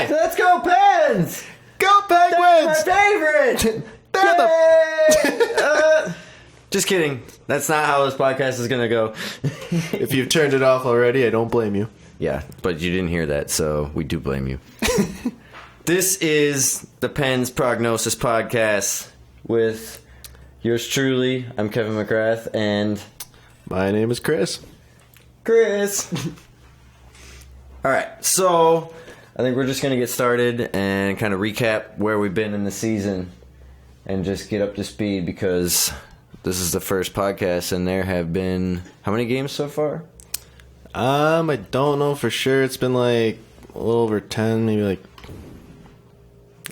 Hi. Let's go Pens! Go Penguins! That's my favorite! Just kidding. That's not how this podcast is going to go. If you've turned it off already, I don't blame you. Yeah, but you didn't hear that, so we do blame you. This is the Pens Prognosis podcast with yours truly. I'm Kevin McGrath, and My name is Kris. Kris. All right, so I think we're just going to get started and kind of recap where we've been in the season and just get up to speed because this is the first podcast and there have been how many games so far? I don't know for sure. It's been like a little over 10, maybe like...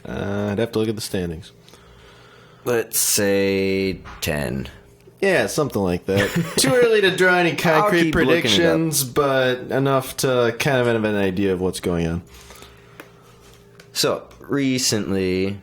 I'd have to look at the standings. Let's say 10. Yeah, something like that. Too early to draw any concrete keep looking it up. predictions, but enough to kind of have an idea of what's going on. So, recently,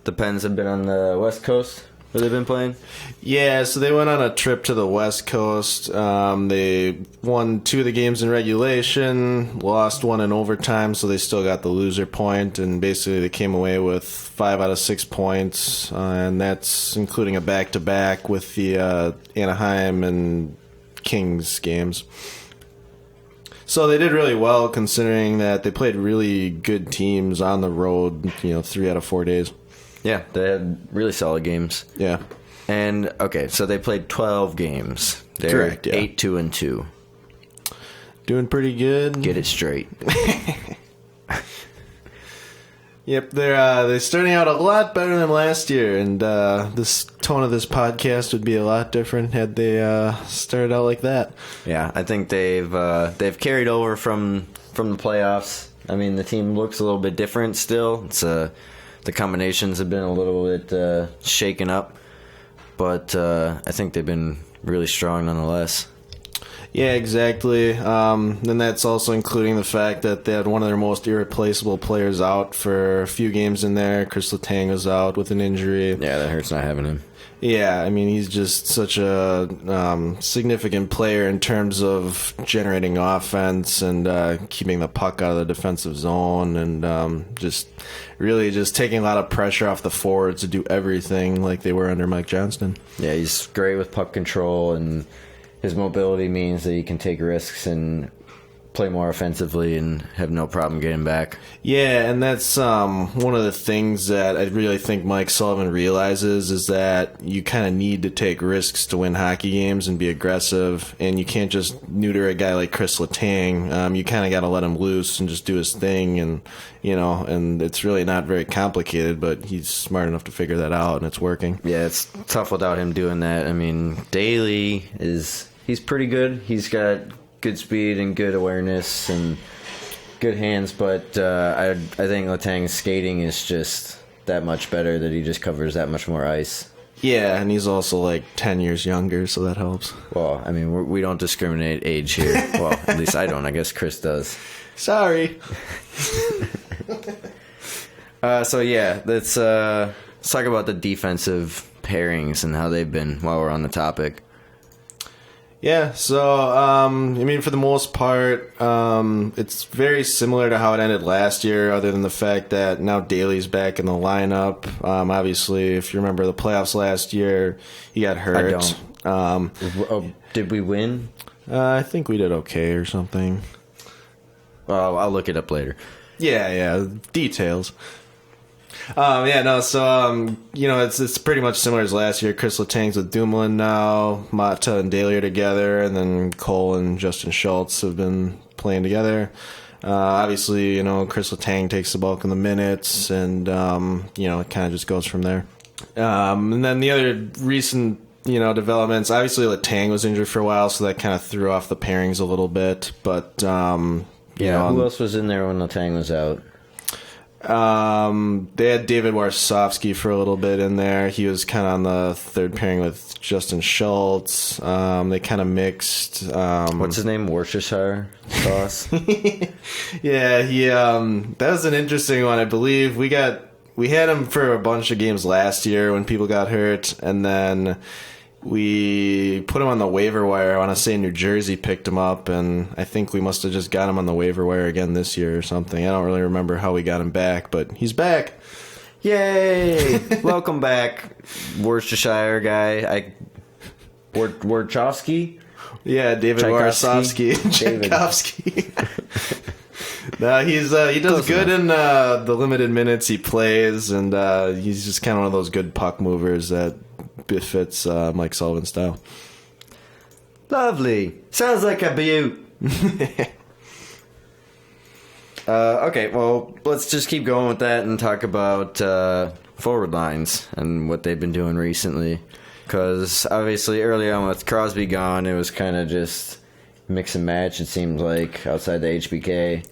the Pens have been on the West Coast where they've been playing. Yeah, so they went on a trip to the West Coast. They won 2 of the games in regulation, lost 1 in overtime, so they still got the loser point, and basically they came away with 5 out of 6 points, and that's including a back-to-back with the Anaheim and Kings games. So they did really well considering that they played really good teams on the road, 3 out of 4 days. Yeah, they had really solid games. Yeah. And, okay, so they played 12 games. They're Correct, yeah. 8-2-2. Doing pretty good. Get it straight. Yep, they're starting out a lot better than last year, and this tone of this podcast would be a lot different had they started out like that. Yeah, I think they've carried over from the playoffs. I mean, the team looks a little bit different still. It's the combinations have been a little bit shaken up, but I think they've been really strong nonetheless. Yeah, exactly. And that's also including the fact that they had one of their most irreplaceable players out for a few games in there. Kris Letang was out with an injury. Yeah, that hurts not having him. Yeah, I mean, he's just such a significant player in terms of generating offense and keeping the puck out of the defensive zone and just taking a lot of pressure off the forwards to do everything like they were under Mike Johnston. Yeah, he's great with puck control, and his mobility means that he can take risks and play more offensively and have no problem getting back. Yeah, and that's one of the things that I really think Mike Sullivan realizes is that you kind of need to take risks to win hockey games and be aggressive, and you can't just neuter a guy like Kris Letang. You kind of got to let him loose and just do his thing, and and it's really not very complicated, but he's smart enough to figure that out, and it's working. Yeah, it's tough without him doing that. I mean, Daly he's pretty good. He's got good speed and good awareness and good hands, but I think Letang's skating is just that much better that he just covers that much more ice. Yeah, and he's also like 10 years younger, so that helps. Well, I mean, we don't discriminate age here. Well, at least I don't. I guess Kris does. Sorry. So yeah, let's talk about the defensive pairings and how they've been while we're on the topic. Yeah, so, for the most part, it's very similar to how it ended last year, other than the fact that now Daly's back in the lineup. Obviously, if you remember the playoffs last year, he got hurt. I don't. Did we win? I think we did okay or something. Well, I'll look it up later. Yeah, details. It's pretty much similar as last year. Kris Letang's with Dumoulin now. Mata and Daly are together, and then Cole and Justin Schultz have been playing together. Obviously, Kris Letang takes the bulk of the minutes, and it kind of just goes from there. And then the other recent developments. Obviously, Letang was injured for a while, so that kind of threw off the pairings a little bit. But who else was in there when Letang was out? They had David Warsofsky for a little bit in there. He was kind of on the third pairing with Justin Schultz. They kind of mixed. What's his name? Worcestershire sauce. Yeah, that was an interesting one. I believe we had him for a bunch of games last year when people got hurt, and then we put him on the waiver wire. I want to say New Jersey picked him up, and I think we must have just got him on the waiver wire again this year or something. I don't really remember how we got him back, but he's back. Yay! Welcome back, Worcestershire guy. Warchowski? Yeah, David Warshawski. Tchaikovsky. No, he does good in the limited minutes he plays, and he's just kind of one of those good puck movers that befits Mike Sullivan's style. Lovely. Sounds like a beaut. Okay, well, let's just keep going with that and talk about forward lines and what they've been doing recently. Because obviously early on with Crosby gone, it was kind of just mix and match, it seemed like, outside the HBK.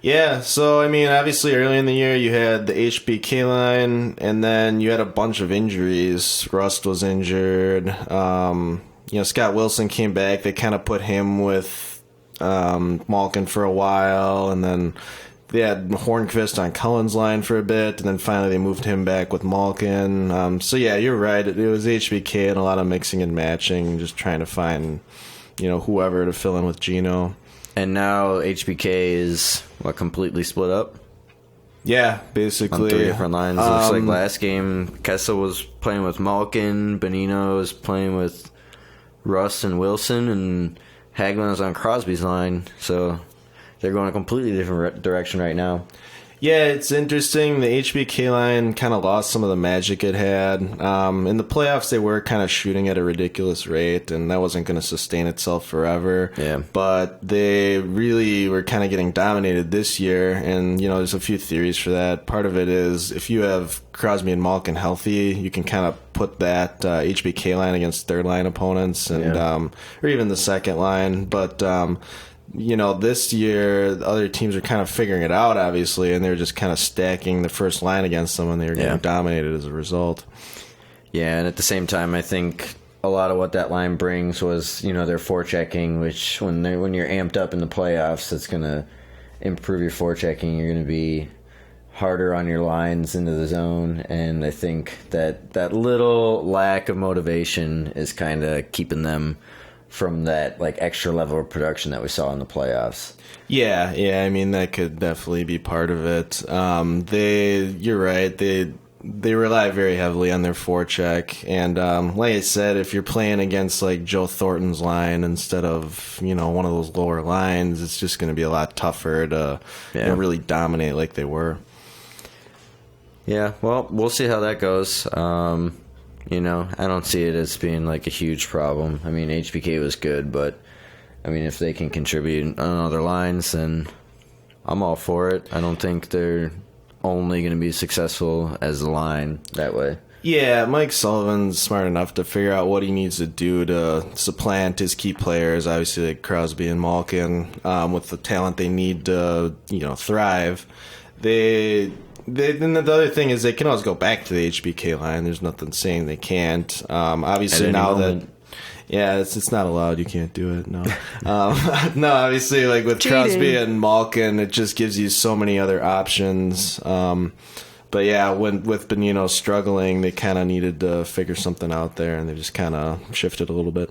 Yeah, so, I mean, obviously early in the year you had the HBK line, and then you had a bunch of injuries. Rust was injured. Scott Wilson came back. They kind of put him with Malkin for a while, and then they had Hornqvist on Cullen's line for a bit, and then finally they moved him back with Malkin. So, yeah, you're right. It was HBK and a lot of mixing and matching, just trying to find, whoever to fill in with Gino. And now HBK is, completely split up? Yeah, basically. On 3 different lines. It looks like last game, Kessel was playing with Malkin, Bonino was playing with Russ and Wilson, and Hagelin was on Crosby's line. So they're going a completely different direction right now. Yeah, it's interesting. The HBK line kind of lost some of the magic it had. In the playoffs, they were kind of shooting at a ridiculous rate, and that wasn't going to sustain itself forever. Yeah. But they really were kind of getting dominated this year, and, there's a few theories for that. Part of it is if you have Crosby and Malkin healthy, you can kind of put that HBK line against third-line opponents, and or even the second line. But this year, the other teams are kind of figuring it out, obviously, and they were just kind of stacking the first line against them, and they were getting dominated as a result. Yeah, and at the same time, I think a lot of what that line brings was, their forechecking, which when you're amped up in the playoffs, it's going to improve your forechecking. You're going to be harder on your lines into the zone, and I think that little lack of motivation is kind of keeping them from that extra level of production that we saw in the playoffs. Yeah, I mean that could definitely be part of it. You're right. They rely very heavily on their forecheck, and like I said, if you're playing against Joe Thornton's line instead of one of those lower lines, it's just going to be a lot tougher to really dominate like they were. Yeah, well, we'll see how that goes. I don't see it as being a huge problem. I mean, HBK was good, but I mean, if they can contribute on other lines, then I'm all for it. I don't think they're only going to be successful as a line that way. Yeah, Mike Sullivan's smart enough to figure out what he needs to do to supplant his key players, obviously like Crosby and Malkin, with the talent they need to, thrive. Then the other thing is they can always go back to the HBK line. There's nothing saying they can't. Obviously now moment. It's not allowed. You can't do it. No, no. Obviously, with cheating. Crosby and Malkin, it just gives you so many other options. But yeah, with Bonino struggling, they kind of needed to figure something out there, and they just kind of shifted a little bit.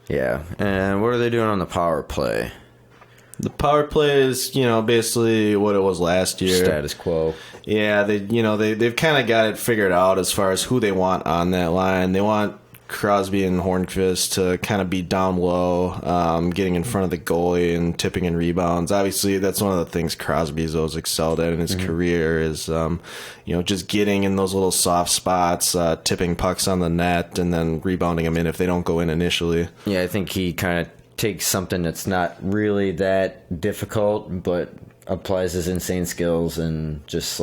Yeah, and what are they doing on the power play? The power play is, basically what it was last year. Status quo. Yeah, they've kind of got it figured out as far as who they want on that line. They want Crosby and Hornqvist to kind of be down low, getting in front of the goalie and tipping in rebounds. Obviously, that's one of the things Crosby's always excelled at in his career is, just getting in those little soft spots, tipping pucks on the net, and then rebounding them in if they don't go in initially. Yeah, I think he kind of takes something that's not really that difficult, but applies his insane skills, and just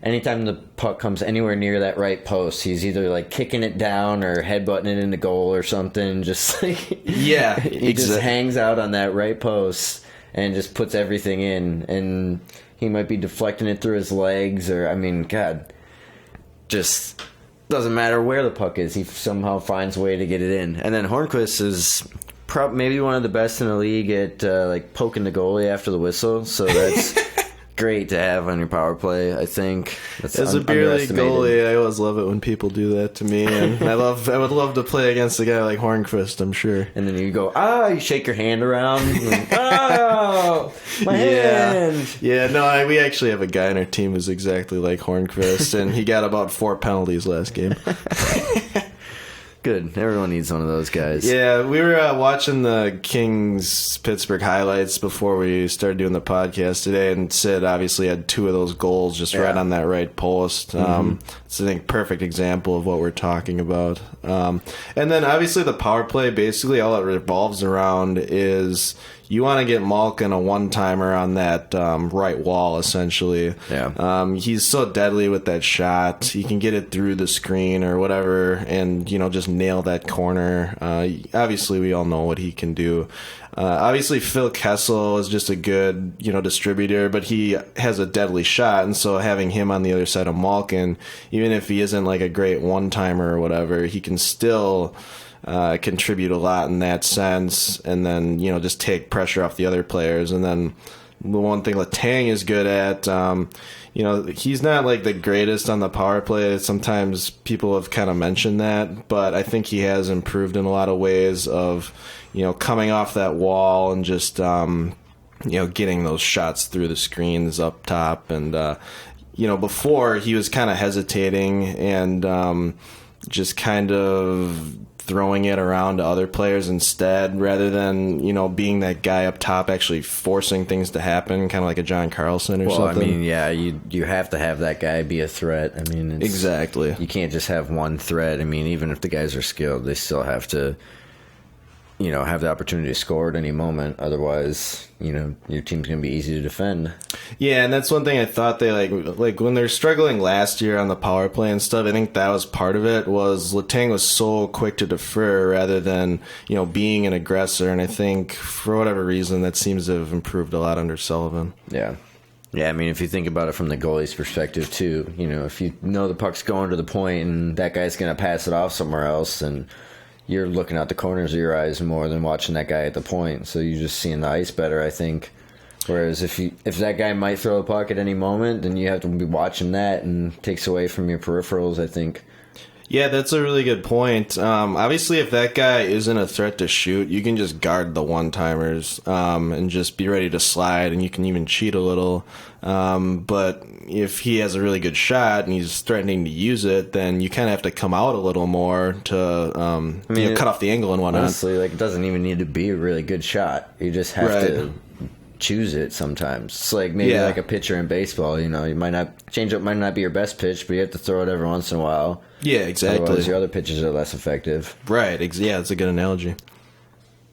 anytime the puck comes anywhere near that right post, he's either kicking it down or headbutting it into goal or something. Just he just hangs out on that right post and just puts everything in, and he might be deflecting it through his legs, or just doesn't matter where the puck is, he somehow finds a way to get it in. And then Hornqvist is maybe one of the best in the league at poking the goalie after the whistle, so that's great to have on your power play. I think that's as a beer league goalie, I always love it when people do that to me, and I would love to play against a guy like Hornqvist, I'm sure. And then you go, you shake your hand around, and, my hand. Yeah, no, we actually have a guy on our team who's exactly like Hornqvist, and he got about 4 penalties last game. Good. Everyone needs one of those guys. Yeah, we were watching the Kings Pittsburgh highlights before we started doing the podcast today, and Sid obviously had 2 of those goals just right on that right post. It's, I think, perfect example of what we're talking about. And then obviously the power play, basically all it revolves around is you want to get Malkin a one-timer on that right wall, essentially. Yeah. He's so deadly with that shot. He can get it through the screen or whatever and, just nail that corner. Obviously, we all know what he can do. Obviously, Phil Kessel is just a good, distributor, but he has a deadly shot, and so having him on the other side of Malkin, even if he isn't like a great one-timer or whatever, he can still contribute a lot in that sense, and then just take pressure off the other players. And then the one thing Letang is good at, he's not like the greatest on the power play. Sometimes people have kind of mentioned that, but I think he has improved in a lot of ways of coming off that wall and just getting those shots through the screens up top. And before he was kind of hesitating and just kind of throwing it around to other players instead, rather than being that guy up top actually forcing things to happen, kind of like a John Carlson or something. I mean, yeah, you have to have that guy be a threat. I mean, exactly. You can't just have one threat. I mean, even if the guys are skilled, they still have to have the opportunity to score at any moment. Otherwise, your team's going to be easy to defend. Yeah, and that's one thing I thought they like when they're struggling last year on the power play and stuff. I think that was part of it. Was Letang was so quick to defer rather than being an aggressor, and I think for whatever reason that seems to have improved a lot under Sullivan. Yeah. Yeah, I mean, if you think about it from the goalie's perspective too, if you know the puck's going to the point and that guy's going to pass it off somewhere else, and you're looking out the corners of your eyes more than watching that guy at the point. So you're just seeing the ice better, I think. Whereas if that guy might throw a puck at any moment, then you have to be watching that, and takes away from your peripherals, I think. Yeah, that's a really good point. Obviously, if that guy isn't a threat to shoot, you can just guard the one-timers and just be ready to slide, and you can even cheat a little. But if he has a really good shot and he's threatening to use it, then you kind of have to come out a little more to cut off the angle and whatnot. Honestly, it doesn't even need to be a really good shot. You just have to choose it sometimes. It's like maybe like a pitcher in baseball. You might not be your best pitch, but you have to throw it every once in a while. Yeah, exactly. Otherwise, your other pitches are less effective. Right. Yeah, that's a good analogy.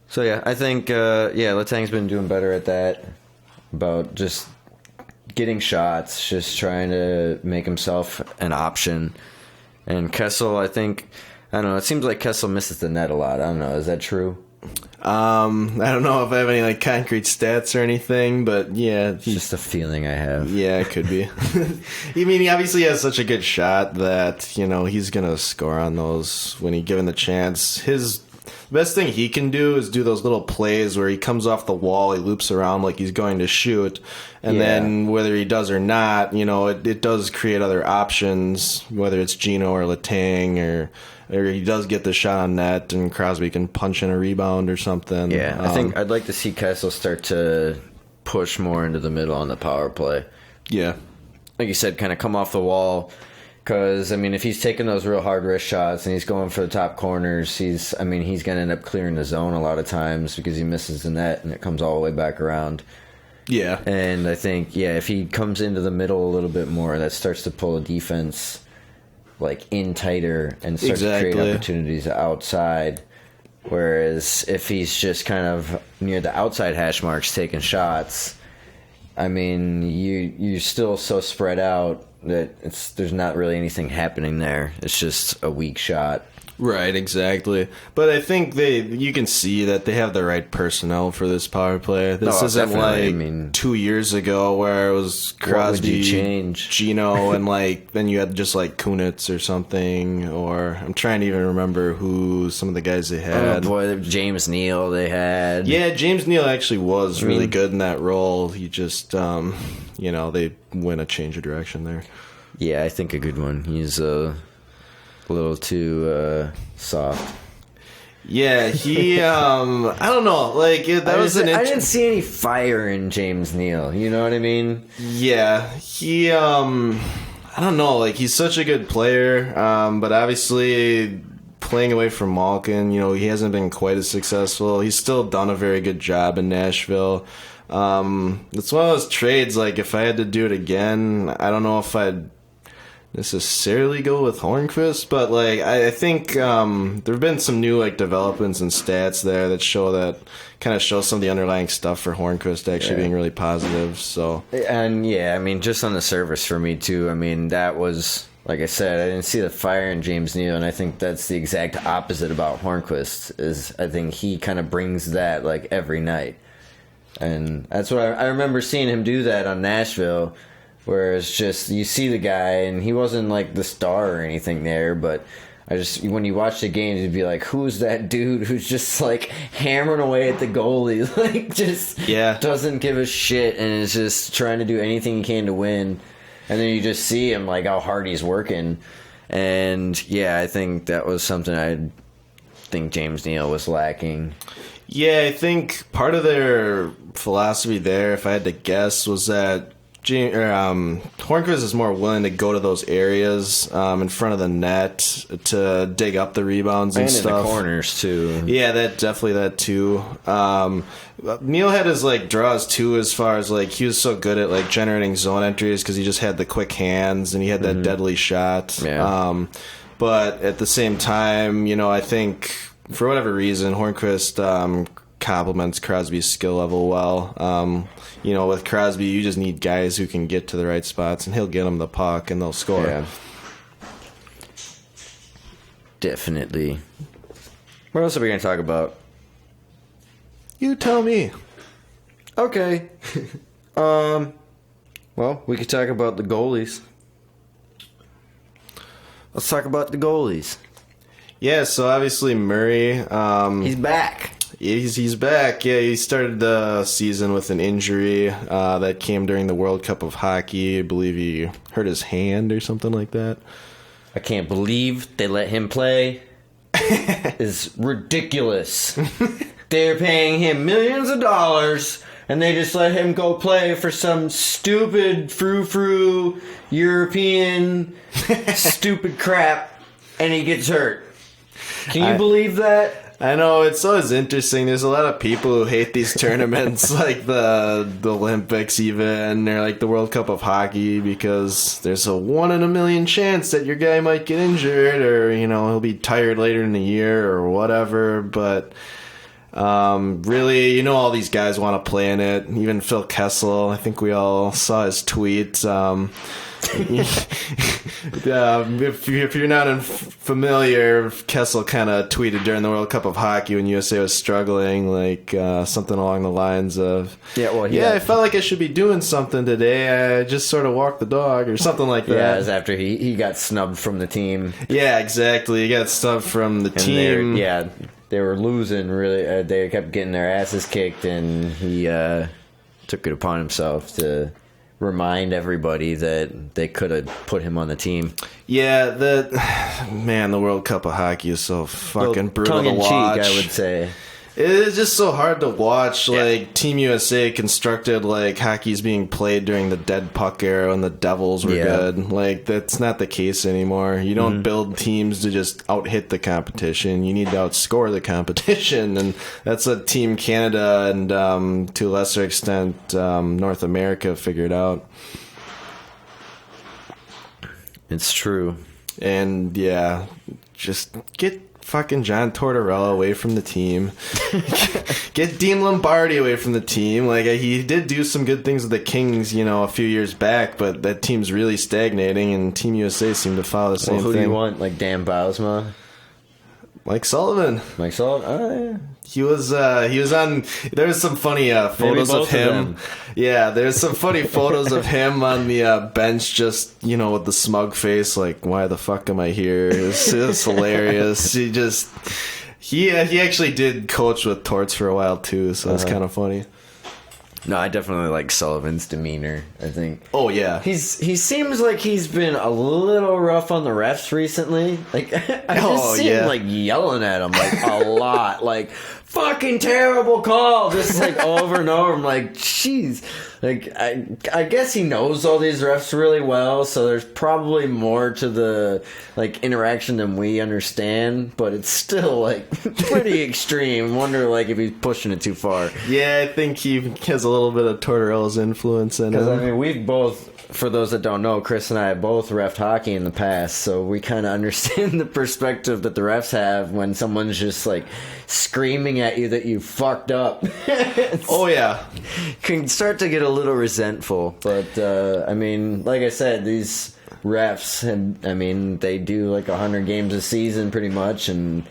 So yeah, I think Letang's been doing better at that, about just getting shots, just trying to make himself an option. And Kessel, I don't know, it seems like Kessel misses the net a lot. I don't know, is that true? I don't know if I have any concrete stats or anything, but yeah, it's just a feeling I have. Yeah, it could be. He obviously has such a good shot that he's gonna score on those when he's given the chance. His best thing he can do is do those little plays where he comes off the wall, he loops around like he's going to shoot, and then whether he does or not, it does create other options, whether it's Gino or Letang or he does get the shot on net and Crosby can punch in a rebound or something. Yeah, I think I'd like to see Kessel start to push more into the middle on the power play. Yeah. Like you said, kind of come off the wall. Because, if he's taking those real hard wrist shots and he's going for the top corners, he's going to end up clearing the zone a lot of times because he misses the net and it comes all the way back around. Yeah. And I think, if he comes into the middle a little bit more, that starts to pull a defense in tighter and starts to create opportunities outside. Whereas if he's just kind of near the outside hash marks taking shots, you're still so spread out that there's not really anything happening there. It's just a weak shot. Right, exactly. But I think you can see that they have the right personnel for this power play. This isn't like 2 years ago where it was Crosby, Gino, and then you had just like Kunitz or something. Or I'm trying to even remember who some of the guys they had. Oh boy, James Neal they had. Yeah, James Neal actually was really good in that role. He just, they went a change of direction there. Yeah, I think a good one. He's a little too soft. Yeah, he I don't know, like I didn't see any fire in James Neal, you know what I mean? Yeah, he I don't know, like he's such a good player, but obviously playing away from Malkin, he hasn't been quite as successful. He's still done a very good job in Nashville. It's one of those trades, like if I had to do it again, I don't know if I'd necessarily go with Hornqvist, but like I think there have been some new developments and stats there that show some of the underlying stuff for Hornqvist actually being really positive. So and just on the surface for me too. I mean, that was, like I said, I didn't see the fire in James Neal, and I think that's the exact opposite about Hornqvist. Is I think he kind of brings that every night, and that's what I remember seeing him do that on Nashville. Where it's just, you see the guy, and he wasn't the star or anything there, but when you watch the games, you'd be like, who's that dude who's just hammering away at the goalie, doesn't give a shit, and is just trying to do anything he can to win. And then you just see him, how hard he's working. And yeah, I think that was something I think James Neal was lacking. Yeah, I think part of their philosophy there, if I had to guess, was that Hornqvist is more willing to go to those areas in front of the net to dig up the rebounds and stuff. And in the corners, too. Yeah, that too. Neal had his draws, too, as far as he was so good at generating zone entries because he just had the quick hands and he had that deadly shot. Yeah. But at the same time, I think for whatever reason, Hornqvist complements Crosby's skill level well. With Crosby, you just need guys who can get to the right spots, and he'll get them the puck, and they'll score. Yeah. Definitely. What else are we going to talk about? You tell me. Okay. Well, we could talk about the goalies. Let's talk about the goalies. Yeah, so obviously Murray... he's back. He's back. Yeah, he started the season with an injury that came during the World Cup of Hockey. I believe he hurt his hand or something like that. I can't believe they let him play. It's ridiculous. They're paying him millions of dollars, and they just let him go play for some stupid frou-frou European stupid crap, and he gets hurt. Can you believe that? I know, it's always interesting. There's a lot of people who hate these tournaments, like the Olympics even, or the World Cup of Hockey, because there's a 1 in a million chance that your guy might get injured, or, he'll be tired later in the year, or whatever, but... really, all these guys want to play in it. Even Phil Kessel, I think we all saw his tweet. If you're not familiar, Kessel kind of tweeted during the World Cup of Hockey when USA was struggling, something along the lines of, I felt like I should be doing something today. I just sort of walked the dog or something like that. Yeah, it was after he got snubbed from the team. Yeah, exactly. He got snubbed from the team. They were losing, really. They kept getting their asses kicked, and he took it upon himself to remind everybody that they could have put him on the team. Yeah, the World Cup of Hockey is so fucking brutal to watch. Tongue-in-cheek, I would say. It is just so hard to watch. Team USA constructed hockey's being played during the dead puck era when the Devils were good. That's not the case anymore. You don't build teams to just out-hit the competition. You need to outscore the competition, and that's what Team Canada and to a lesser extent North America figured out. It's true. And just get fucking John Tortorella away from the team. Get Dean Lombardi away from the team. He did do some good things with the Kings, a few years back, but that team's really stagnating, and Team USA seemed to follow the same thing. Who do you want? Dan Bylsma? Mike Sullivan. Mike Sullivan. Oh, yeah. He was on. There was some funny photos of him. Yeah, there's some funny photos of him on the bench, just with the smug face, like, why the fuck am I here? It's hilarious. He actually did coach with Torts for a while too, so it's kind of funny. No, I definitely like Sullivan's demeanor, I think. Oh, yeah. He seems like he's been a little rough on the refs recently. Like, I just see him, like, yelling at them, like, a lot. Like, fucking terrible call! Just, like, over and over. I'm like, jeez. Like, I guess he knows all these refs really well, so there's probably more to the, like, interaction than we understand, but it's still, like, pretty extreme. Wonder, like, if he's pushing it too far. Yeah, I think he has a little bit of Tortorella's influence in him. Because, I mean, we've both, for those that don't know, Chris and I have both reffed hockey in the past, so we kind of understand the perspective that the refs have when someone's just, like, screaming at you that you fucked up. Oh, yeah. Can start to get a little resentful, but I mean, like I said, these refs, they do like 100 games a season pretty much, and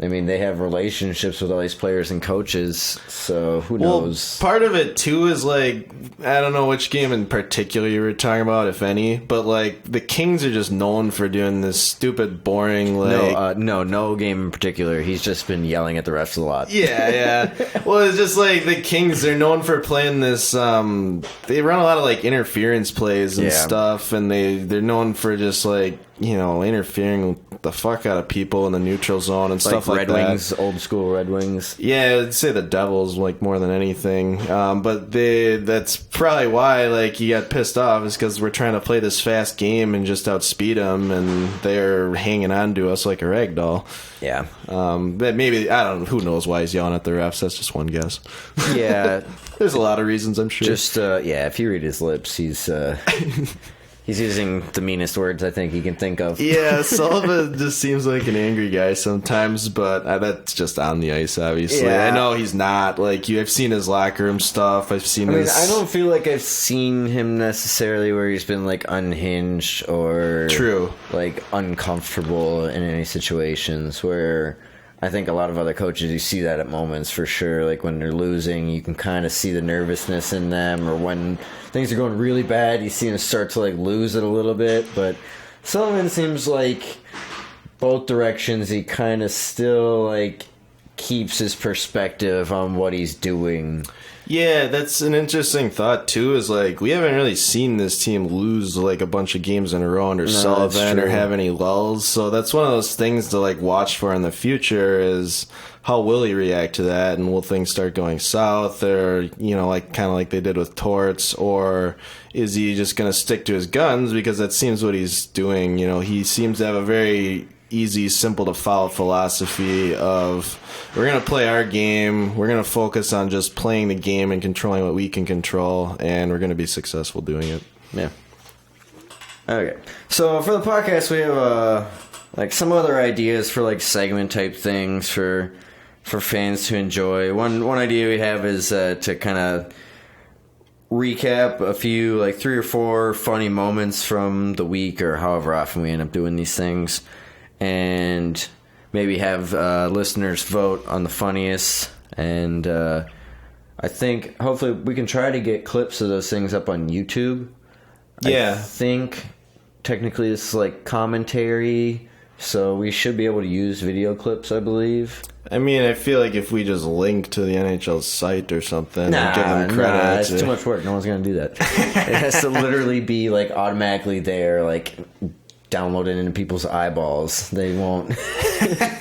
I mean, they have relationships with all these players and coaches, so who knows? Part of it, too, is, like, I don't know which game in particular you were talking about, if any, but, like, the Kings are just known for doing this stupid, boring, like... No game in particular. He's just been yelling at the refs a lot. Yeah. Well, it's just, like, the Kings, they're known for playing this, they run a lot of, like, interference plays and stuff, and they're known for just, like, interfering the fuck out of people in the neutral zone and stuff like that. Red Wings, old school Red Wings. Yeah, I'd say the Devils, like, more than anything. But that's probably why, like, he got pissed off, is because we're trying to play this fast game and just outspeed them, and they're hanging on to us like a rag doll. Yeah. But maybe, I don't know, who knows why he's yelling at the refs. That's just one guess. Yeah. There's a lot of reasons, I'm sure. Just, if you read his lips, he's... He's using the meanest words I think he can think of. Yeah, Sullivan just seems like an angry guy sometimes, but that's just on the ice, obviously. Yeah. I know he's not. Like, I've seen his locker room stuff. I don't feel like I've seen him necessarily where he's been, like, unhinged or... True. Like, uncomfortable in any situations where... I think a lot of other coaches, you see that at moments for sure. Like when they're losing, you can kind of see the nervousness in them, or when things are going really bad, you see them start to like lose it a little bit. But Sullivan seems like both directions, he kind of still like keeps his perspective on what he's doing. Yeah, that's an interesting thought too, is like we haven't really seen this team lose like a bunch of games in a row under Sullivan or have any lulls, so that's one of those things to like watch for in the future, is how will he react to that, and will things start going south, or like kind of like they did with Torts, or is he just going to stick to his guns, because that seems what he's doing. He seems to have a very easy, simple to follow philosophy of, we're going to play our game, we're going to focus on just playing the game and controlling what we can control, and we're going to be successful doing it. Yeah. Okay. So for the podcast, we have like some other ideas for like segment type things for fans to enjoy. One idea we have is to kind of recap a few, like 3 or 4 funny moments from the week, or however often we end up doing these things, and maybe have listeners vote on the funniest. And I think hopefully we can try to get clips of those things up on YouTube. Yeah. I think technically this is like commentary, so we should be able to use video clips, I believe. I mean, I feel like if we just link to the NHL site or something and give them credit. It's too much work. No one's going to do that. It has to literally be like automatically there, like downloaded into people's eyeballs. They won't.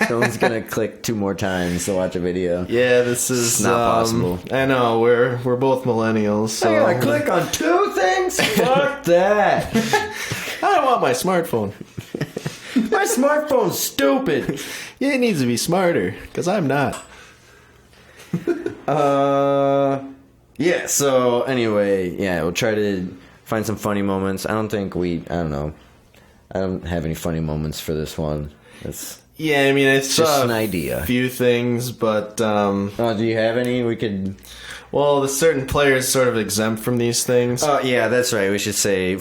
No one's going to click 2 more times to watch a video. Yeah, this is it's not possible. I know, we're both millennials. So. I gotta click on 2 things? Fuck that. I don't want my smartphone. My smartphone's stupid. Yeah, it needs to be smarter, because I'm not. Yeah, so anyway, we'll try to find some funny moments. I don't have any funny moments for this one. Yeah, I mean, it's just an idea. A few things, but... do you have any? We could... Well, the certain players sort of exempt from these things. Oh, yeah, that's right. We should say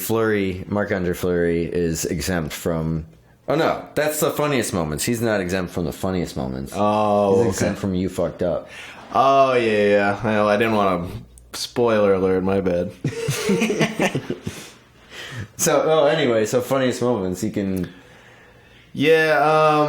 Marc-Andre Fleury is exempt from... Oh, no. That's the funniest moments. He's not exempt from the funniest moments. Oh, He's exempt from you fucked up. Oh, yeah. I know. I didn't want to... Spoiler alert, my bad. So funniest moments. You can... Yeah,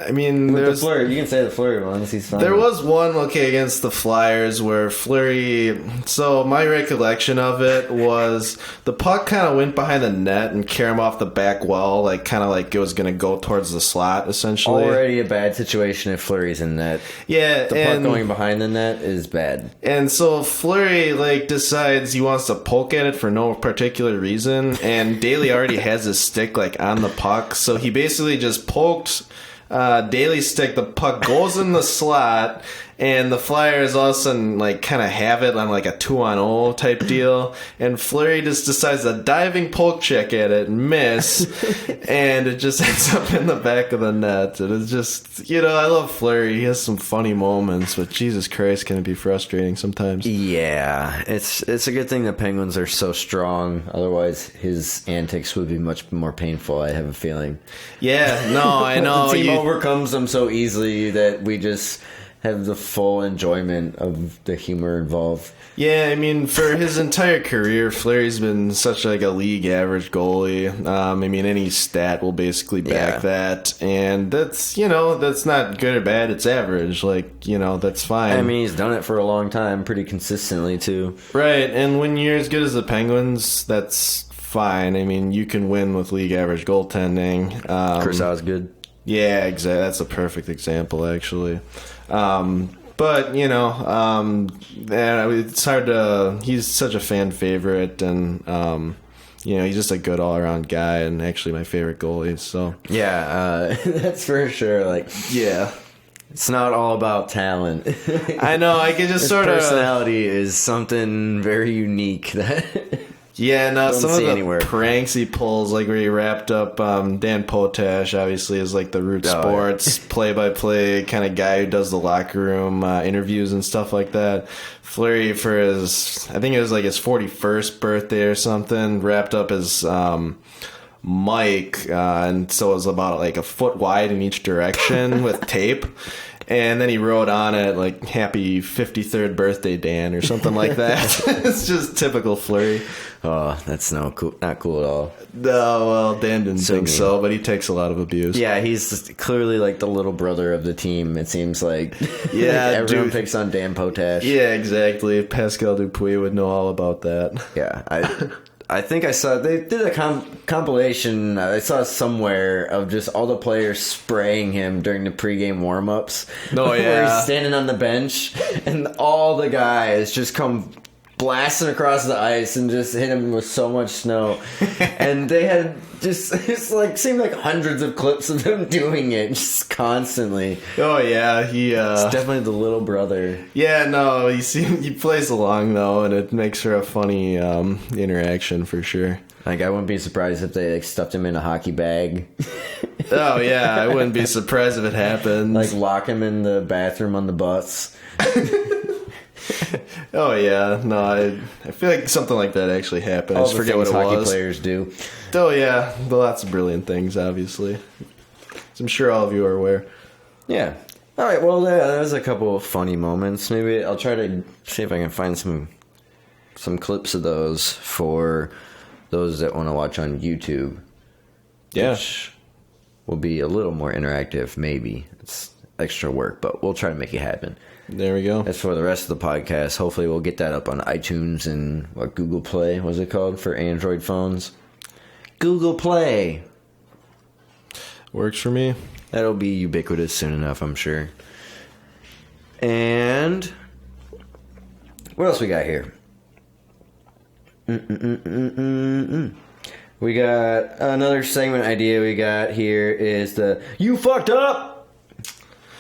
I mean, With the Fleury, you can say the Fleury ones. He's fine. There was one, against the Flyers where Fleury... So my recollection of it was the puck kind of went behind the net and carried him off the back wall, kind of it was going to go towards the slot, essentially. Already a bad situation if Fleury's in net. Yeah, the puck going behind the net is bad. And so Fleury, decides he wants to poke at it for no particular reason, and Daly already has his stick, on the puck, so he basically just poked Daly's stick. The puck goes in the slot, and the Flyers all of a sudden kind of have it on a 2-on-0 type deal, and Fleury just decides a diving poke check at it and miss, and it just ends up in the back of the net. And it's just, I love Fleury. He has some funny moments, but Jesus Christ, can it be frustrating sometimes? Yeah, it's a good thing the Penguins are so strong. Otherwise, his antics would be much more painful, I have a feeling. Yeah, no, I know. The team overcomes them so easily that we just have the full enjoyment of the humor involved. Yeah, I mean, for his entire career, Fleury's been such a league average goalie. I mean, any stat will basically back that, and that's that's not good or bad. It's average, that's fine. I mean, he's done it for a long time, pretty consistently too. Right, and when you're as good as the Penguins, that's fine. I mean, you can win with league average goaltending. Chris Osgood. Yeah, exactly. That's a perfect example, actually. But it's hard to. He's such a fan favorite, and he's just a good all around guy, and actually my favorite goalie. So yeah, that's for sure. Yeah, it's not all about talent. I know. I can just sort of personality is something very unique that. Yeah, no, some of the anywhere. pranks he pulls, where he wrapped up Dan Potash, obviously, is the Root Sports play-by-play kind of guy who does the locker room interviews and stuff like that. Fleury, for his, I think it was his 41st birthday or something, wrapped up his mic, and so it was about a foot wide in each direction with tape. And then he wrote on it, happy 53rd birthday, Dan, or something like that. It's just typical Fleury. Oh, that's not cool at all. No, well, Dan didn't think so, but he takes a lot of abuse. Yeah, he's clearly the little brother of the team, it seems like. Yeah, everyone picks on Dan Potash. Yeah, exactly. Pascal Dupuis would know all about that. Yeah, I think I saw they did a compilation I saw somewhere of just all the players spraying him during the pregame warm-ups. Oh, yeah. Where he's standing on the bench and all the guys just come blasting across the ice and just hit him with so much snow. And they had seemed like hundreds of clips of them doing it just constantly. Oh yeah, it's definitely the little brother. Yeah, no, he plays along though, and it makes for a funny interaction for sure. I wouldn't be surprised if they stuffed him in a hockey bag. Oh yeah, I wouldn't be surprised if it happened. Lock him in the bathroom on the bus. Oh yeah, no, I feel like something like that actually happened. I just forget what it hockey was. Players do. Oh yeah, lots of brilliant things, obviously. I'm sure all of you are aware. Yeah. All right. Well, that was a couple of funny moments. Maybe I'll try to see if I can find some clips of those for those that want to watch on YouTube. Yeah. Which will be a little more interactive. Maybe it's extra work, but we'll try to make it happen. There we go. As for the rest of the podcast, hopefully we'll get that up on iTunes and Google Play, was it called, for Android phones? Google Play. Works for me. That'll be ubiquitous soon enough, I'm sure. And what else we got here? We got another segment idea we got here is the You Fucked Up!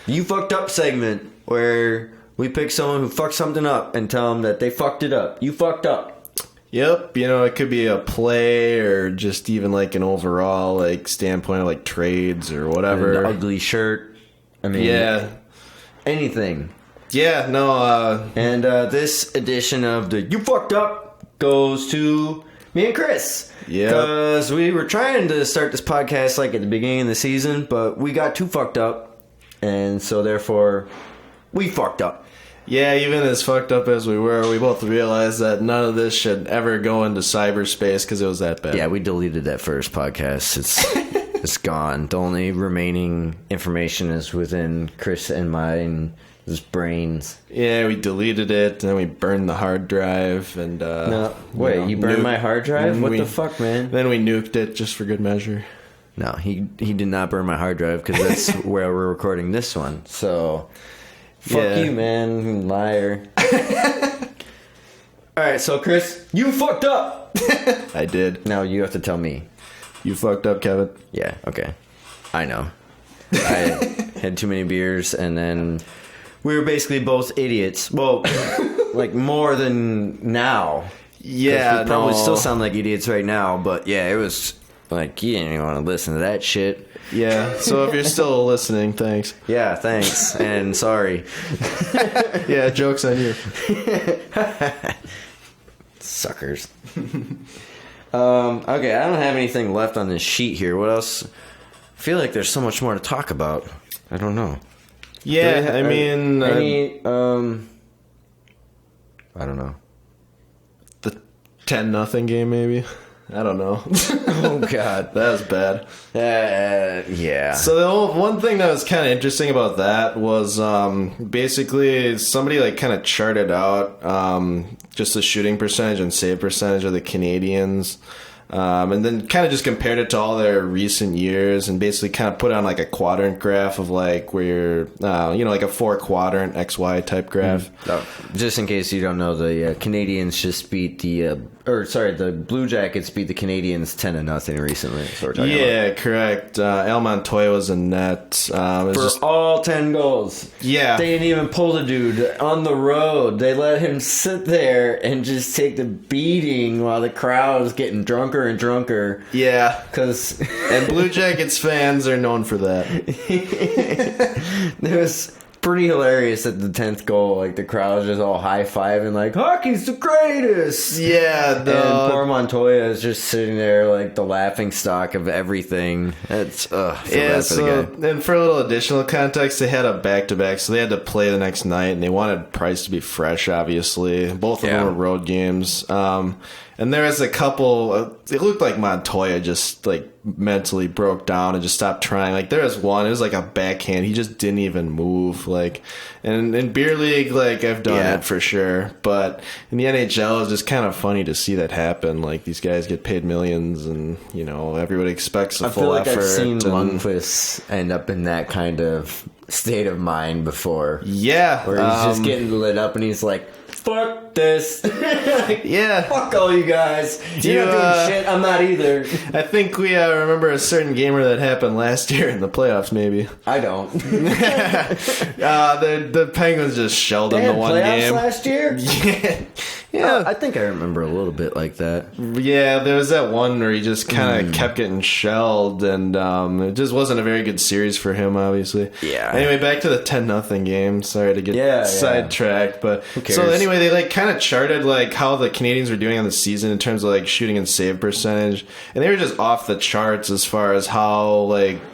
You Fucked Up segment, where we pick someone who fucked something up and tell them that they fucked it up. You fucked up. Yep, it could be a play or just even an overall standpoint of trades or whatever. An ugly shirt. I mean, yeah, anything. Yeah, no. And this edition of the You Fucked Up goes to me and Chris. Yeah. Because we were trying to start this podcast like at the beginning of the season, but we got too fucked up. And so therefore, we fucked up. Yeah, even as fucked up as we were, we both realized that none of this should ever go into cyberspace because it was that bad. Yeah, we deleted that first podcast. It's gone. The only remaining information is within Kris and mine. His brains. Yeah, we deleted it, and then we burned the hard drive, and No, wait, you burned my hard drive? What the fuck, man? Then we nuked it just for good measure. No, he did not burn my hard drive because that's where we're recording this one. So, fuck you, man, you liar. All right, so Kris, you fucked up. I did. Now you have to tell me. You fucked up, Kevin. Yeah, okay. I know. I had too many beers, and then we were basically both idiots. Well, like more than now. Yeah, we probably still sound like idiots right now, but yeah, it was like you didn't even want to listen to that shit. Yeah, so if you're still listening, thanks. Yeah, thanks, and sorry. Yeah, joke's on you. Suckers. Okay, I don't have anything left on this sheet here. What else? I feel like there's so much more to talk about. I don't know. Yeah, I mean... I don't know. The 10-0 game, maybe? I don't know. Oh, God. That was bad. Yeah. So the one thing that was kind of interesting about that was basically somebody like kind of charted out just the shooting percentage and save percentage of the Canadians. And then kind of just compared it to all their recent years and basically kind of put on like a quadrant graph of like where you're, like a 4-quadrant XY type graph. Just in case you don't know, the Canadians just beat the Blue Jackets beat the Canadians 10-0 recently. That's what we're talking about. Correct. Al Montoya was in net. For all 10 goals. Yeah. They didn't even pull the dude on the road. They let him sit there and just take the beating while the crowd was getting drunker and drunker. Yeah. And Blue Jackets fans are known for that. It was pretty hilarious at the 10th goal. Like, the crowd was just all high-fiving, like, hockey's the greatest! Yeah, and poor Montoya is just sitting there like the laughing stock of everything. It's, bad for the guy. And for a little additional context, they had a back-to-back, so they had to play the next night, and they wanted Price to be fresh, obviously. Both of them were road games. And there was a couple, it looked like Montoya just, like, mentally broke down and just stopped trying. Like, there was one, it was like a backhand. He just didn't even move. Like, and in beer league, like, I've done it for sure. But in the NHL, it's just kind of funny to see that happen. Like, these guys get paid millions and, everybody expects a full effort. I feel like I've seen Lundqvist end up in that kind of state of mind before. Yeah. Where he's just getting lit up and he's like, fuck this. Fuck all you guys. You're not doing shit. I'm not either. I think we remember a certain gamer that happened last year in the playoffs, maybe. I don't. The Penguins just shelled them the one game. Last year? Yeah. I think I remember a little bit like that. Yeah, there was that one where he just kind of kept getting shelled, and it just wasn't a very good series for him, obviously. Yeah. Anyway, back to the 10-0 game. Sorry to get sidetracked, but who cares? So anyway, they like kind of charted like how the Canadians were doing on the season in terms of like shooting and save percentage, and they were just off the charts as far as how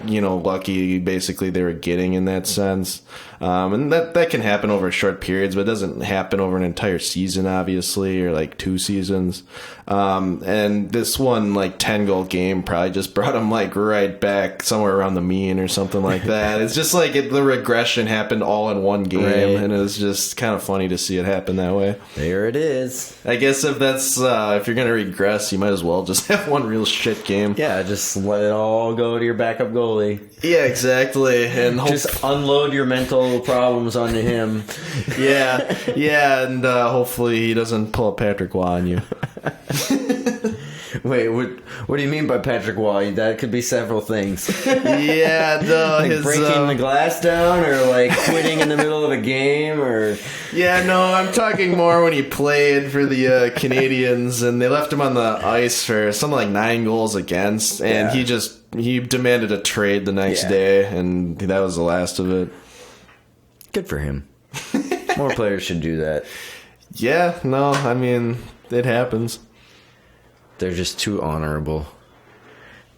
lucky basically they were getting in that sense. And that can happen over short periods, but it doesn't happen over an entire season, obviously, or like 2 seasons. And this one, 10-goal game probably just brought him right back somewhere around the mean or something like that. It's just the regression happened all in one game, and it was just kind of funny to see it happen that way. There it is. I guess if that's if you're gonna regress, you might as well just have one real shit game. Yeah, just let it all go to your backup goalie. Yeah, exactly, and just unload your mental problems onto him. Yeah, and hopefully he doesn't pull a Patrick Waugh on you. Wait, what do you mean by Patrick Waugh? That could be several things. Yeah, no, his breaking the glass down, or quitting in the middle of a game, or yeah, no, I'm talking more when he played for the Canadians, and they left him on the ice for something like 9 goals against, and he demanded a trade the next day, and that was the last of it. Good for him. More players should do that. Yeah, no, I mean, it happens. They're just too honorable.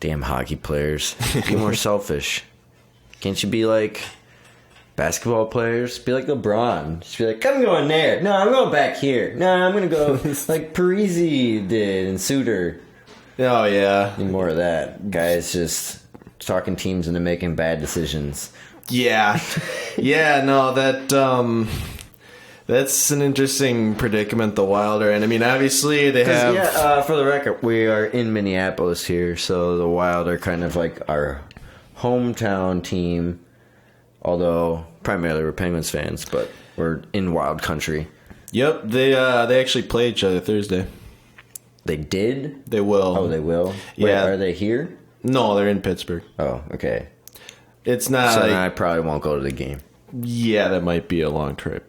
Damn hockey players. Be more selfish. Can't you be like basketball players? Be like LeBron. Just be like, I'm going there. No, I'm going back here. No, I'm going to go like Parisi did and Suter. Oh, yeah. Need more of that. Guys just talking teams into making bad decisions. Yeah. Yeah, no, that's an interesting predicament the Wild are in. I mean, obviously they have... Yeah, for the record, we are in Minneapolis here, so the Wild are kind of like our hometown team, although primarily we're Penguins fans, but we're in Wild country. Yep, they actually play each other Thursday. They did? They will. Oh, they will? Yeah. Wait, are they here? No, they're in Pittsburgh. Oh, okay. It's not... So like, then I probably won't go to the game. Yeah, that might be a long trip.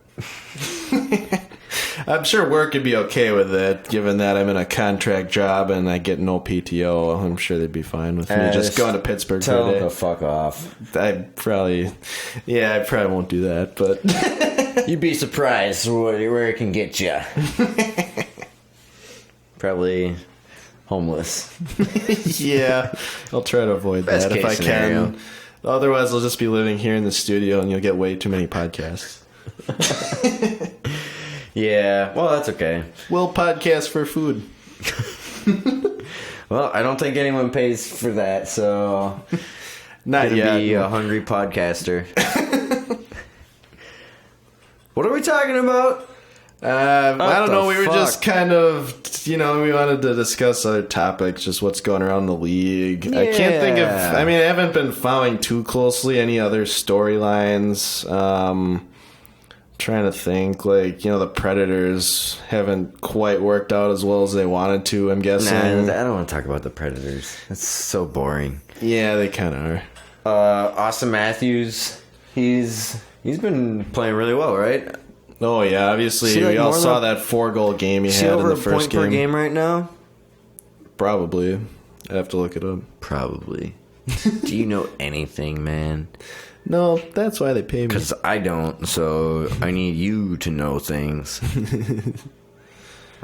I'm sure work would be okay with it, given that I'm in a contract job and I get no PTO. I'm sure they'd be fine with me just going to Pittsburgh for a day. Tell them to fuck off. I probably won't do that, but You'd be surprised where it can get you. Probably homeless. yeah, I'll try to avoid Best that if case I scenario. can. Otherwise, I'll just be living here in the studio and you'll get way too many podcasts. Yeah, well, that's okay. We'll podcast for food. Well, I don't think anyone pays for that, so Not gonna yet. be a hungry podcaster. What are we talking about? I don't know. We were fuck? just kind of, we wanted to discuss other topics, just what's going around the league. I can't think of, Yeah. I haven't been following too closely any other storylines. Trying to think, the Predators haven't quite worked out as well as they wanted to, I'm guessing. Nah, I don't want to talk about the Predators. That's so boring. Yeah, they kind of are. Austin Matthews, he's been playing really well, right? Oh, yeah, obviously, See, like, we all more saw than- that 4-goal game he Is he had in over the a first point per game right now? Probably. I'd have to look it up. Probably. Do you know anything, man? No, that's why they pay me. Because I don't, so I need you to know things.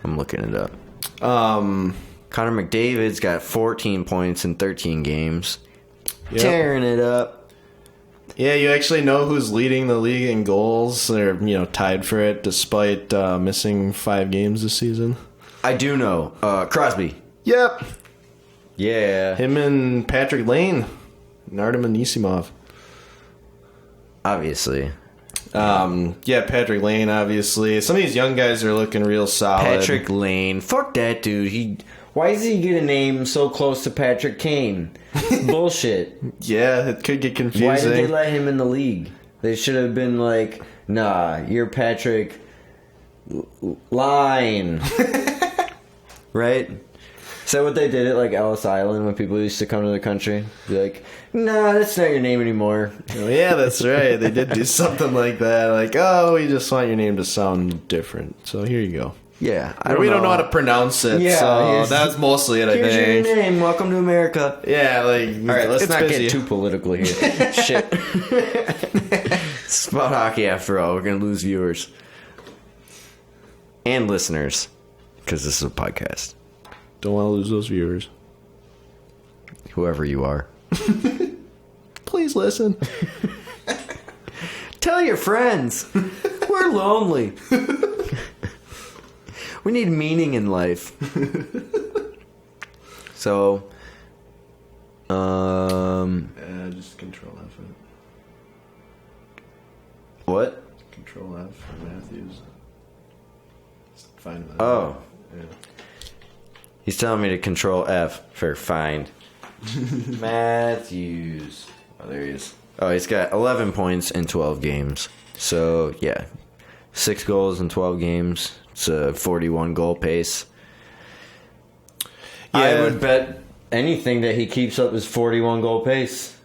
I'm looking it up. Connor McDavid's got 14 points in 13 games. Yep. Tearing it up. Yeah, you actually know who's leading the league in goals. They're, tied for it despite missing 5 games this season. I do know. Crosby. Yep. Yeah. Him and Patrick Lane. And Artem Anisimov. Obviously. Yeah, Patrick Lane, obviously. Some of these young guys are looking real solid. Patrick Lane. Fuck that dude. Why does he get a name so close to Patrick Kane? Bullshit. Yeah, it could get confusing. Why did they let him in the league? They should have been like, nah, you're Patrick Line. Right? Is that what they did at like Ellis Island when people used to come to the country? Be like, nah, that's not your name anymore. Oh, yeah, that's right. They did do something like that. Like, oh, we just want your name to sound different. So here you go. Yeah. We don't know how to pronounce it. Yeah, so that's mostly it, I Here's think. your name. Welcome to America. Yeah, like, All right, let's it's not busy. get too political here. Shit. It's about hockey after all. We're going to lose viewers. And listeners. Because this is a podcast. Don't want to lose those viewers. Whoever you are. Please listen. Tell your friends. We're lonely. We need meaning in life. So, Just Control F it. what? Control F for Matthews. Find that. Oh. Yeah. He's telling me to control F for find. Matthews. Oh, there he is. Oh, he's got 11 points in 12 games. So, yeah. 6 goals in 12 games. It's a 41 goal pace. Yeah. I would bet anything that he keeps up his 41 goal pace.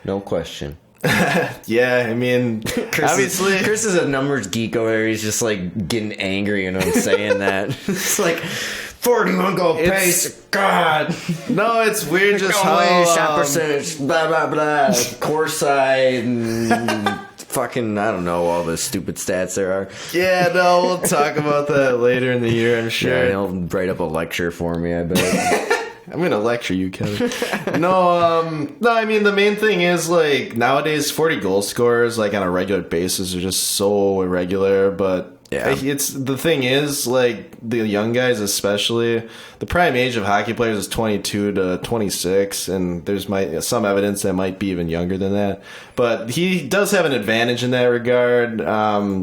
No question. Yeah, obviously. Chris is a numbers geek over there. He's just like getting angry and I'm saying that. It's like 41 goal pace. God. No, it's weird just Away, shot how... percentage, blah, blah, blah. Core side, fucking, I don't know all the stupid stats there are. Yeah, no, we'll talk about that later in the year, I'm sure. Yeah, he'll write up a lecture for me, I bet. I'm gonna lecture you, Kevin. No, I mean, the main thing is, like, nowadays 40 goal scorers, like, on a regular basis are just so irregular, but yeah, it's the thing is, like, the young guys especially, the prime age of hockey players is 22 to 26, and there's some evidence that might be even younger than that, but he does have an advantage in that regard.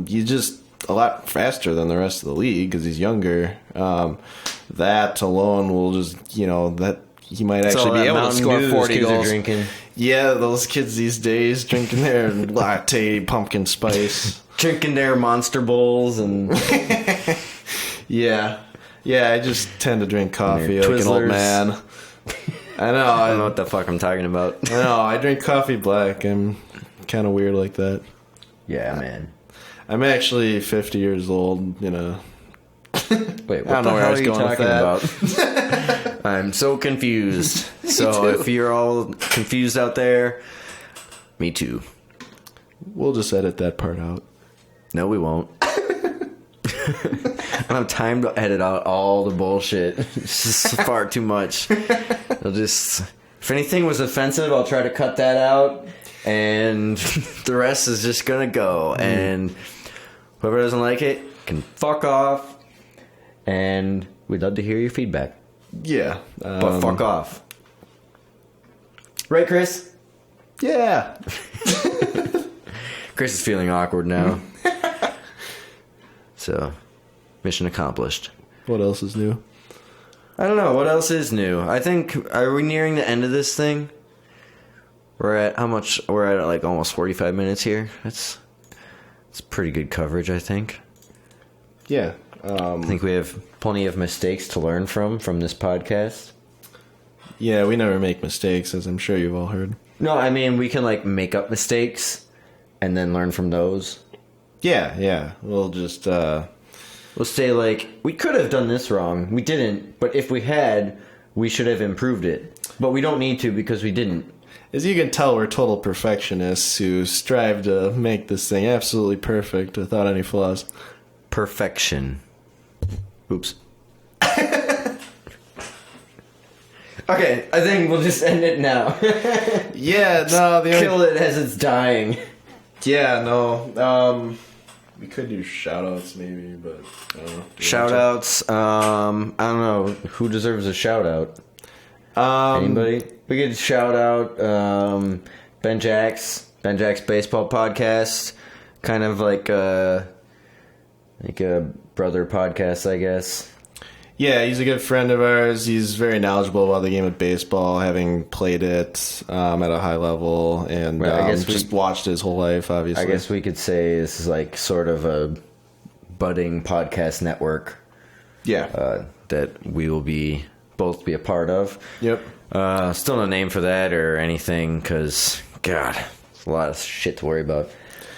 He's just a lot faster than the rest of the league because he's younger. That alone will just, that he might actually be able to score 40 goals. Drinking. Yeah, those kids these days drinking their latte pumpkin spice. Drinking their Monster Bowls and... Yeah, I just tend to drink coffee like an old man. I know. I don't know what the fuck I'm talking about. I know, I drink coffee black. I'm kind of weird like that. Yeah, man. I'm actually 50 years old, Wait, what the hell are you talking about? I'm so confused. So if you're all confused out there, me too. We'll just edit that part out. No, we won't. I don't have time to edit out all the bullshit. It's just far too much. If anything was offensive, I'll try to cut that out. And the rest is just gonna go. And whoever doesn't like it can fuck off. And we'd love to hear your feedback. Yeah. But fuck off. Right, Chris? Yeah. Chris is feeling awkward now. So, mission accomplished. What else is new? I don't know. What else is new? I think, are we nearing the end of this thing? We're at how much? We're at like almost 45 minutes here. It's pretty good coverage, I think. Yeah. I think we have plenty of mistakes to learn from this podcast. Yeah, we never make mistakes, as I'm sure you've all heard. No, I mean, we can like make up mistakes and then learn from those. Yeah. We'll just... We'll say like, we could have done this wrong. We didn't, but if we had, we should have improved it. But we don't need to because we didn't. As you can tell, we're total perfectionists who strive to make this thing absolutely perfect without any flaws. Perfection. Oops. Okay, I think we'll just end it now. Yeah, no, kill it as it's dying. Yeah, no. We could do shout-outs maybe, but I don't know. Shout-outs, I don't know. Who deserves a shout-out? Anybody? We could shout out Ben Jack's Baseball Podcast. Kind of like a brother podcast, I guess. Yeah, he's a good friend of ours. He's very knowledgeable about the game of baseball, having played it at a high level, and just watched his whole life, obviously. I guess we could say this is like sort of a budding podcast network. Yeah. That we will both be a part of. Yep. Still no name for that or anything, because, God, it's a lot of shit to worry about.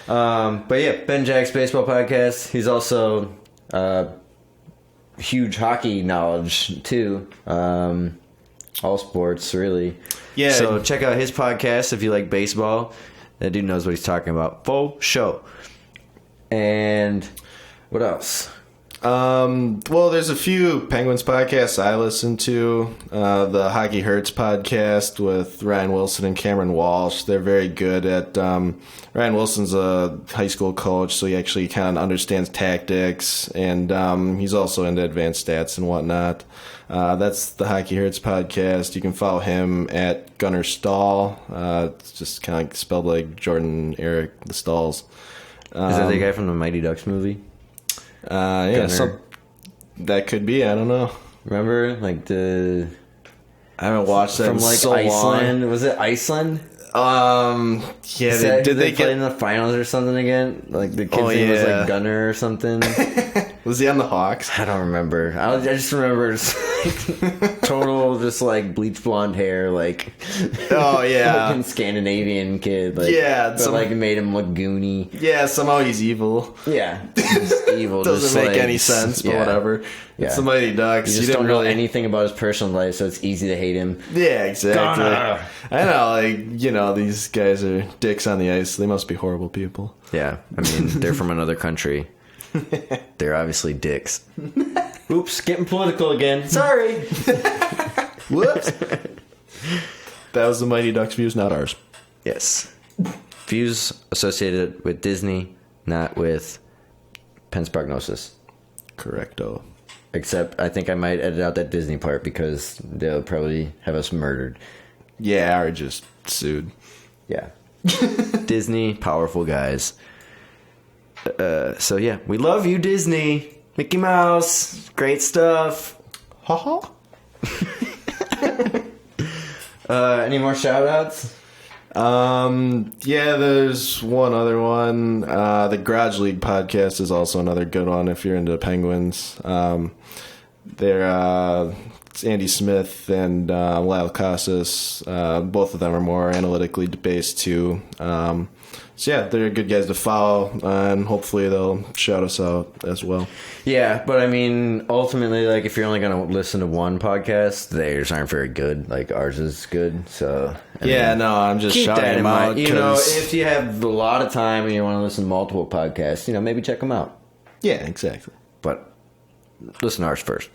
But yeah, Ben Jack's Baseball Podcast. He's also... huge hockey knowledge too. All sports, really. Yeah. So check out his podcast if you like baseball. That dude knows what he's talking about. Faux show. And what else? Well, there's a few Penguins podcasts I listen to. The Hockey Hurts podcast with Ryan Wilson and Cameron Walsh. They're very good at... Ryan Wilson's a high school coach, so he actually kind of understands tactics, and he's also into advanced stats and whatnot. That's the Hockey Hurts podcast. You can follow him at Gunnar Stahl. It's just kind of like spelled like Jordan Eric, the Stalls. Is that the guy from the Mighty Ducks movie? Yeah, that could be. I don't know. Remember, like I haven't watched that from in like so Iceland. long. Was it Iceland? Yeah. Did they play in the finals or something again? Like the kid's name was like Gunner or something. Was he on the Hawks? I don't remember. I just remember it's like total typical, just like bleach blonde hair, like Oh yeah, fucking Scandinavian kid. Like, Yeah, but like it made him look goony. yeah. Somehow he's evil. Yeah, he's evil. Doesn't just make like, any sense, but whatever. Yeah. It's the Mighty Ducks. You just didn't don't know really anything about his personal life, so it's easy to hate him. Yeah, exactly. Ghana. I know, like, you know, these guys are dicks on the ice. They must be horrible people. Yeah, I mean, they're from another country. They're obviously dicks. Oops, getting political again. Sorry. Whoops. That was the Mighty Ducks views, not ours. Yes. Views associated with Disney, not with Penn's Prognosis. Correcto. Except I think I might edit out that Disney part because they'll probably have us murdered. Yeah, or just sued. Yeah. Disney, powerful guys. So yeah, we love you, Disney. Mickey Mouse, great stuff. Haha. Any more shout outs? Yeah, there's one other one. The Garage League podcast is also another good one if you're into the Penguins. It's Andy Smith and Lyle Casas. Both of them are more analytically based too. So yeah, they're good guys to follow, and hopefully they'll shout us out as well. Yeah, but I mean, ultimately, like, if you're only going to listen to one podcast, theirs aren't very good. Like, ours is good, so... I'm just keep shouting that in them mind. out. You know, if you have a lot of time and you want to listen to multiple podcasts, you know, maybe check them out. Yeah, exactly. But listen to ours first.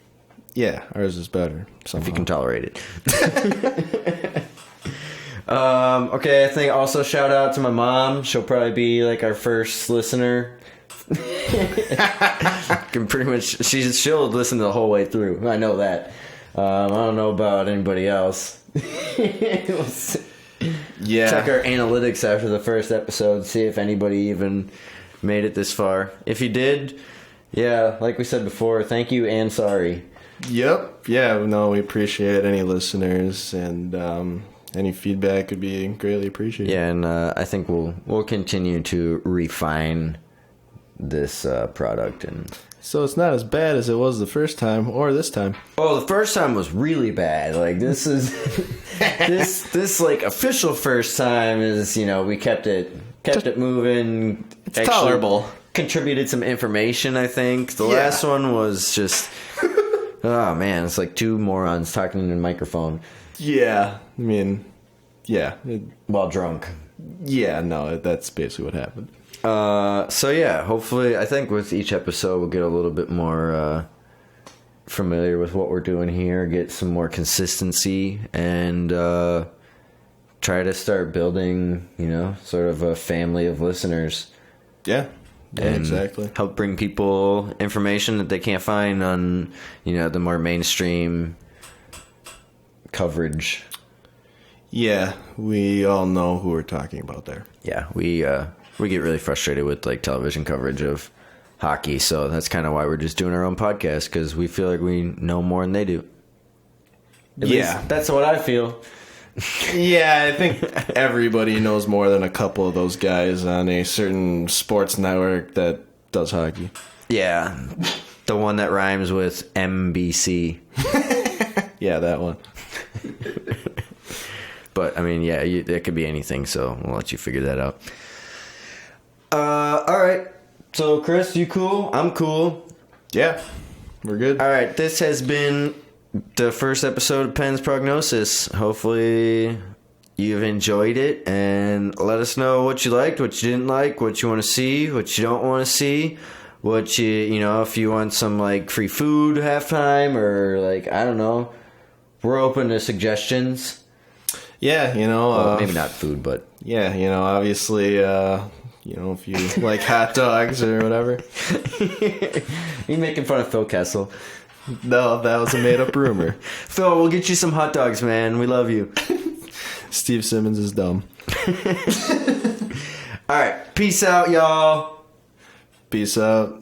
Yeah, ours is better. Somehow. If you can tolerate it. Okay, I think also shout out to my mom. She'll probably be like our first listener. Can pretty much she'll listen the whole way through. I know that. I don't know about anybody else. Yeah. Check our analytics after the first episode, see if anybody even made it this far. If you did, yeah, like we said before, thank you and sorry. Yep. Yeah, no, we appreciate any listeners, and any feedback would be greatly appreciated. Yeah, and I think we'll continue to refine this product. And so it's not as bad as it was the first time or this time. oh, the first time was really bad. Like, this is this like official first time is, you know, we kept it moving. It's tolerable. Contributed some information, I think. The last one was just oh man, it's like two morons talking in a microphone. Yeah, I mean, yeah. While drunk. Yeah, no, that's basically what happened. So yeah, hopefully, I think with each episode we'll get a little bit more familiar with what we're doing here, get some more consistency, and try to start building, you know, sort of a family of listeners. Yeah, And exactly. help bring people information that they can't find on, you know, the more mainstream coverage. Yeah, we all know who we're talking about there. Yeah, we get really frustrated with like television coverage of hockey, so that's kind of why we're just doing our own podcast, because we feel like we know more than they do. At least that's what I feel. Yeah, I think everybody knows more than a couple of those guys on a certain sports network that does hockey. Yeah, the one that rhymes with MBC. Yeah, that one. But I mean, yeah, it could be anything, so we'll let you figure that out. All right. So, Chris, you cool? I'm cool. Yeah, we're good. All right. This has been the first episode of Penn's Prognosis. Hopefully, you've enjoyed it, and let us know what you liked, what you didn't like, what you want to see, what you don't want to see, what you know, if you want some like free food halftime, or like, I don't know. We're open to suggestions. Yeah, you know, Well, maybe not food, but yeah, you know, obviously, you know, if you like hot dogs or whatever. you making fun of Phil Kessel? No, that was a made-up rumor. Phil, we'll get you some hot dogs, man. We love you. Steve Simmons is dumb. All right, peace out, y'all. Peace out.